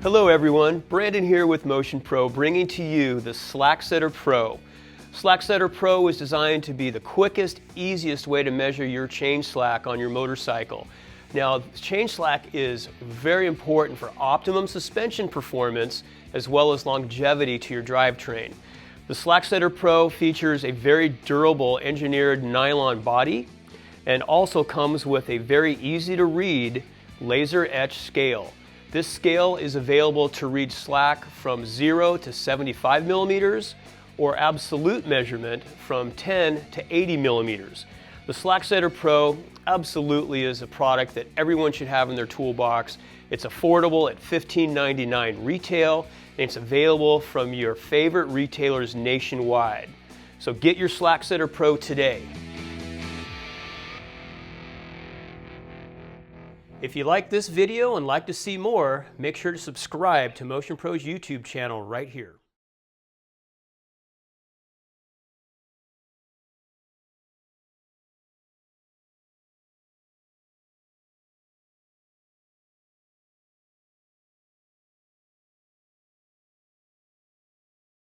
Hello everyone, Brandon here with Motion Pro, bringing to you the SlackSetter Pro. SlackSetter Pro is designed to be the quickest, easiest way to measure your chain slack on your motorcycle. Now, chain slack is very important for optimum suspension performance as well as longevity to your drivetrain. The SlackSetter Pro features a very durable engineered nylon body and also comes with a very easy to read laser etch scale. This scale is available to read slack from 0 to 75 millimeters or absolute measurement from 10 to 80 millimeters. The SlackSetter Pro absolutely is a product that everyone should have in their toolbox. It's affordable at $15.99 retail, and it's available from your favorite retailers nationwide. So get your SlackSetter Pro today. If you like this video and like to see more, make sure to subscribe to Motion Pro's YouTube channel right here.